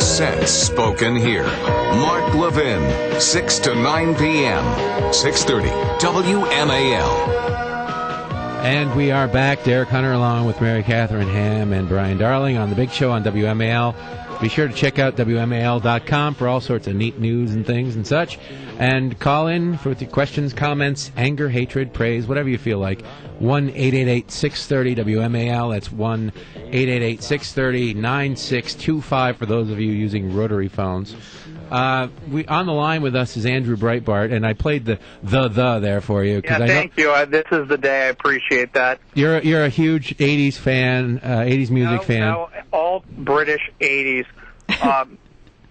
Sense spoken here. Mark Levin, 6 to 9 p.m., 630 WMAL. And we are back. Derek Hunter along with Mary Catherine Ham and Brian Darling on The Big Show on WMAL. Be sure to check out WMAL.com for all sorts of neat news and things and such. And call in for your questions, comments, anger, hatred, praise, whatever you feel like. 1-888-630-WMAL. That's 1-888-630-9625 for those of you using rotary phones. On the line with us is Andrew Breitbart, and I played the there for you. Yeah, thank you. This is the day. I appreciate that. You're a huge 80s fan, 80s music fan. No, all British 80s,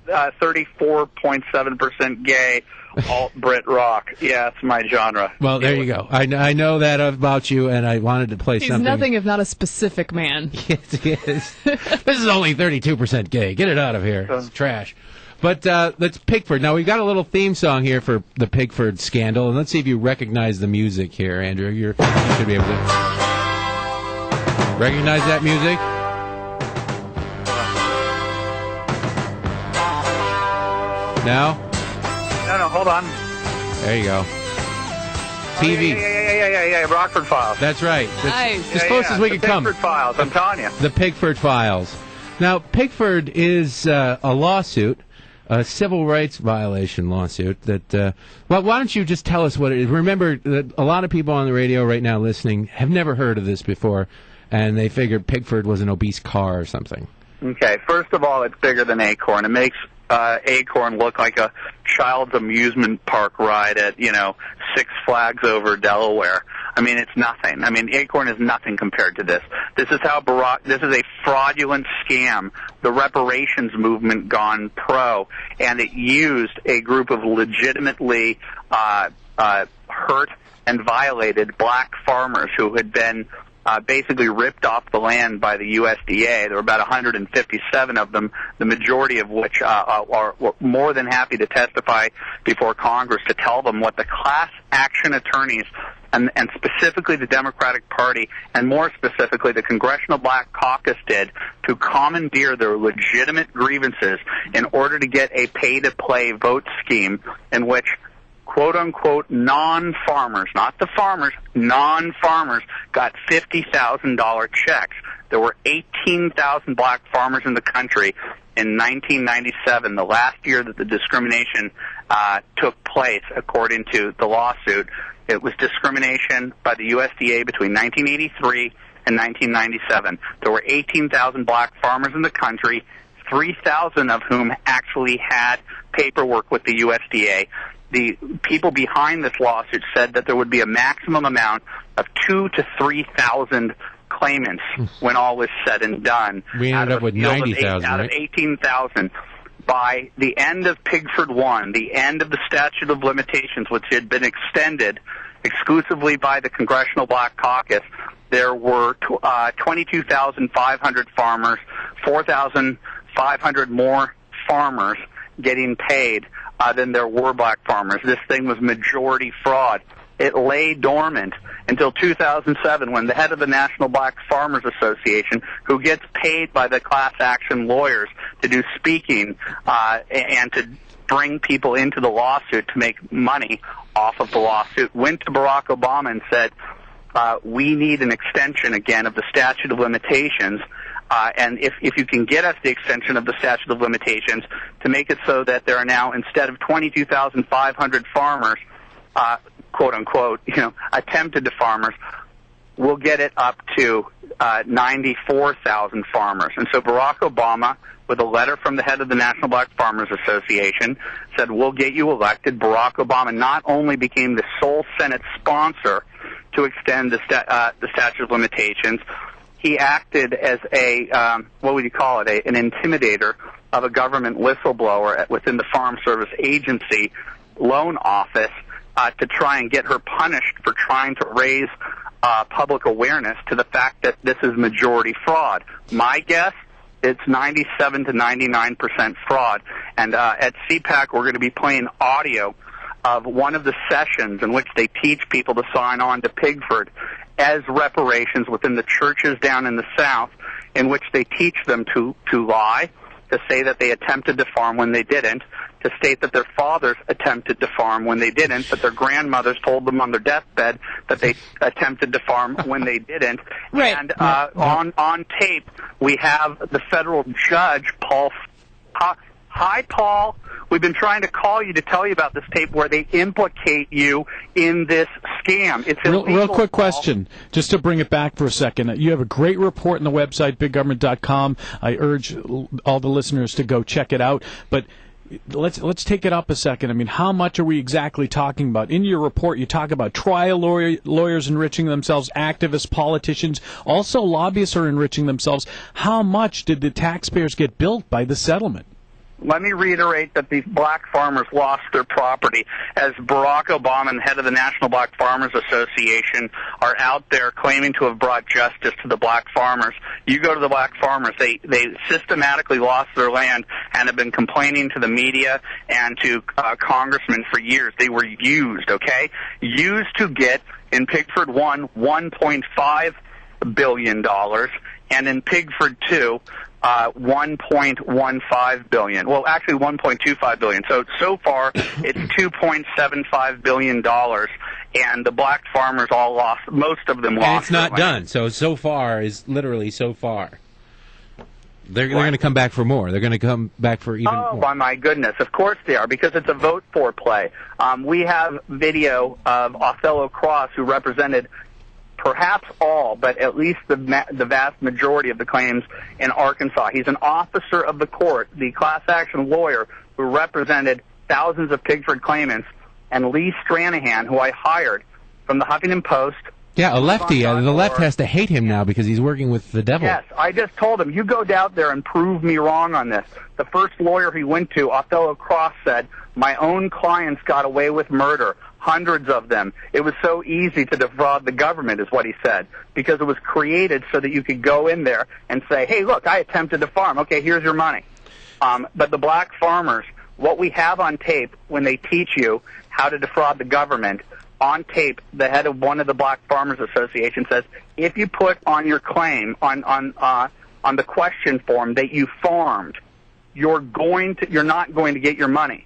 34.7% gay, alt Brit rock. Yeah, it's my genre. Well, there you go. I know that about you, and I wanted to play something. He's nothing if not a specific man. Yes, he is. This is only 32% gay. Get it out of here. It's trash. But let's Pigford. Now, we've got a little theme song here for the Pigford scandal, and let's see if you recognize the music here, Andrew. You should be able to recognize that music. Now? No, hold on. There you go. TV. Yeah, Rockford Files. That's right. Nice. As close as we could come. The Pigford Files, I'm telling you. The Pigford Files. Now, Pigford is a lawsuit, a civil rights violation lawsuit that, well, why don't you just tell us what it is? Remember that a lot of people on the radio right now listening have never heard of this before, and they figured Pigford was an obese car or something. Okay, first of all, it's bigger than Acorn. It makes Acorn look like a child's amusement park ride at, Six Flags over Delaware. I mean, it's nothing. I mean, Acorn is nothing compared to this. This is this is a fraudulent scam, the reparations movement gone pro, and it used a group of legitimately hurt and violated black farmers who had been basically ripped off the land by the USDA. There were about 157 of them, the majority of which are more than happy to testify before Congress to tell them what the class action attorneys and specifically the Democratic Party, and more specifically the Congressional Black Caucus did to commandeer their legitimate grievances in order to get a pay-to-play vote scheme in which quote-unquote non-farmers, not the farmers, non-farmers got $50,000 checks. There were 18,000 black farmers in the country in 1997, the last year that the discrimination took place, according to the lawsuit. It was discrimination by the USDA between 1983 and 1997. There were 18,000 black farmers in the country, 3,000 of whom actually had paperwork with the USDA. The people behind this lawsuit said that there would be a maximum amount of 2,000 to 3,000 claimants when all was said and done. We ended up with 90,000, out of 18,000. By the end of Pigford 1, the end of the statute of limitations, which had been extended exclusively by the Congressional Black Caucus, there were 22,500 farmers, 4,500 more farmers getting paid than there were black farmers. This thing was majority fraud. It lay dormant until 2007 when the head of the National Black Farmers Association, who gets paid by the class action lawyers to do speaking and to bring people into the lawsuit to make money off of the lawsuit, went to Barack Obama and said, we need an extension again of the statute of limitations. And if you can get us the extension of the statute of limitations to make it so that there are now, instead of 22,500 farmers, quote unquote, attempted to farmers, we'll get it up to 94,000 farmers. And so Barack Obama, with a letter from the head of the National Black Farmers Association, said, we'll get you elected. Barack Obama not only became the sole Senate sponsor to extend the statute of limitations, he acted as an intimidator of a government whistleblower within the Farm Service Agency loan office to try and get her punished for trying to raise public awareness to the fact that this is majority fraud. My guess, it's 97 to 99% fraud. And at CPAC, we're going to be playing audio of one of the sessions in which they teach people to sign on to Pigford as reparations within the churches down in the South, in which they teach them to lie to say that they attempted to farm when they didn't, to state that their fathers attempted to farm when they didn't, but their grandmothers told them on their deathbed that they attempted to farm when they didn't. Right. And on tape, we have the federal judge, Paul. Hi, Paul. We've been trying to call you to tell you about this tape where they implicate you in this scam. It's illegal, real quick Paul. question, just to bring it back for a second. You have a great report on the website, biggovernment.com. I urge all the listeners to go check it out. But let's take it up a second. I mean, how much are we exactly talking about? In your report, you talk about trial lawyers enriching themselves, activists, politicians, also lobbyists are enriching themselves. How much did the taxpayers get billed by the settlement? Let me reiterate that these black farmers lost their property as Barack Obama and head of the National Black Farmers Association are out there claiming to have brought justice to the black farmers. You go to the black farmers, they systematically lost their land and have been complaining to the media and to congressmen for years. They were used, okay? Used to get, in Pigford 1, $1.5 billion, and in Pigford 2, $1.15 billion. Well, actually, $1.25 billion. So far, it's $2.75 billion, and the black farmers all lost. Most of them lost. And it's not their land. done. So far is literally so far. They're going to come back for more. They're going to come back for even more. Oh, my goodness. Of course they are, because it's a vote for play. We have video of Othello Cross, who represented perhaps all, but at least the vast majority of the claims in Arkansas. He's an officer of the court, the class action lawyer who represented thousands of Pigford claimants, and Lee Stranahan, who I hired from the Huffington Post. Yeah, a lefty. The left has to hate him now because he's working with the devil. Yes, I just told him, you go down there and prove me wrong on this. The first lawyer he went to, Othello Cross, said, my own clients got away with murder. Hundreds of them. It was so easy to defraud the government, is what he said, because it was created so that you could go in there and say, hey, look, I attempted to farm. Okay, here's your money. But the black farmers, what we have on tape when they teach you how to defraud the government, on tape, the head of one of the Black Farmers Association says, if you put on your claim, on the question form that you farmed, you're not going to get your money.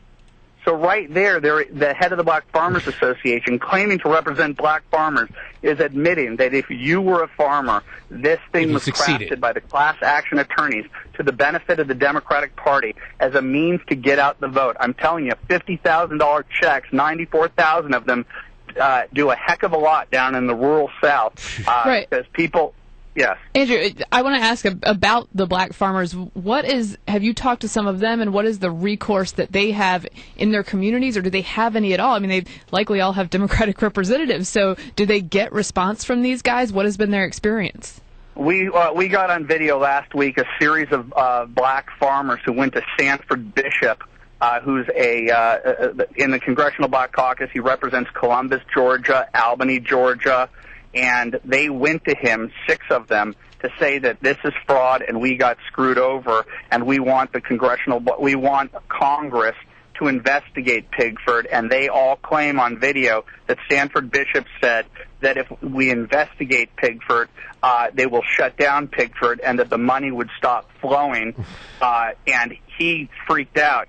So right there, the head of the Black Farmers Association, claiming to represent black farmers, is admitting that if you were a farmer, this thing was crafted by the class action attorneys to the benefit of the Democratic Party as a means to get out the vote. I'm telling you, $50,000 checks, 94,000 of them, do a heck of a lot down in the rural South. Right. Because people... Yes. Andrew, I want to ask about the black farmers. Have you talked to some of them, and what is the recourse that they have in their communities, or do they have any at all? I mean, they likely all have Democratic representatives, so do they get response from these guys? What has been their experience? We got on video last week a series of black farmers who went to Sanford Bishop, who's in the Congressional Black Caucus. He represents Columbus, Georgia, Albany, Georgia. And they went to him, 6 of them, to say that this is fraud and we got screwed over, and we want Congress to investigate Pigford. And they all claim on video that Sanford Bishop said that if we investigate Pigford, they will shut down Pigford and that the money would stop flowing. And he freaked out.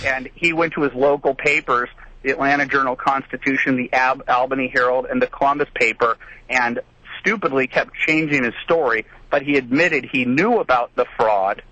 And he went to his local papers, the Atlanta Journal-Constitution, the Albany Herald, and the Columbus paper, and stupidly kept changing his story, but he admitted he knew about the fraud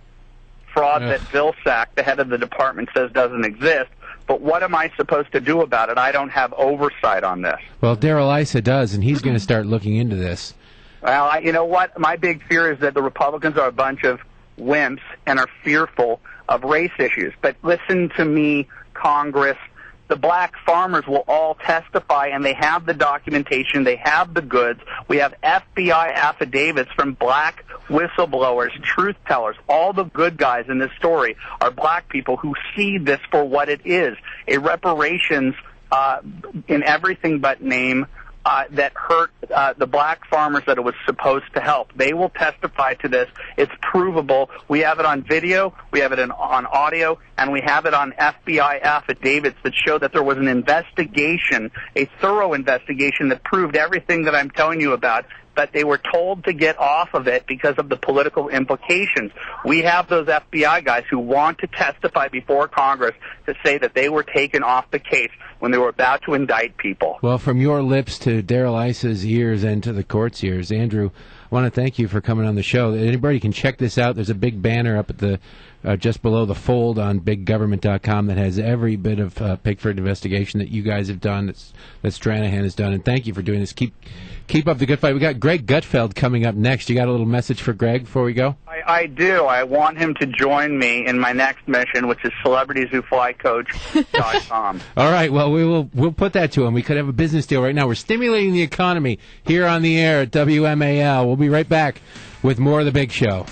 that Vilsack, the head of the department, says doesn't exist. But what am I supposed to do about it? I don't have oversight on this. Well, Darrell Issa does, and he's going to start looking into this. Well, you know what? My big fear is that the Republicans are a bunch of wimps and are fearful of race issues. But listen to me, Congress. The black farmers will all testify, and they have the documentation, they have the goods. We have FBI affidavits from black whistleblowers, truth tellers. All the good guys in this story are black people who see this for what it is, a reparations in everything but name that hurt the black farmers that it was supposed to help. They will testify to this. It's provable. We have it on video, we have it on audio, and we have it on FBI affidavits that show that there was an investigation, a thorough investigation that proved everything that I'm telling you about. but they were told to get off of it because of the political implications. We have those FBI guys who want to testify before Congress to say that they were taken off the case when they were about to indict people. Well, from your lips to Daryl Isa's ears and to the court's ears, Andrew, I want to thank you for coming on the show. Anybody can check this out. There's a big banner up at the just below the fold on biggovernment.com that has every bit of Pickford investigation that you guys have done, that Stranahan has done. And thank you for doing this. Keep up the good fight. We got Greg Gutfeld coming up next. You got a little message for Greg before we go? I do. I want him to join me in my next mission, which is celebritieswhoflycoach.com. All right. Well, we'll put that to him. We could have a business deal right now. We're stimulating the economy here on the air at WMAL. We'll be right back with more of The Big Show.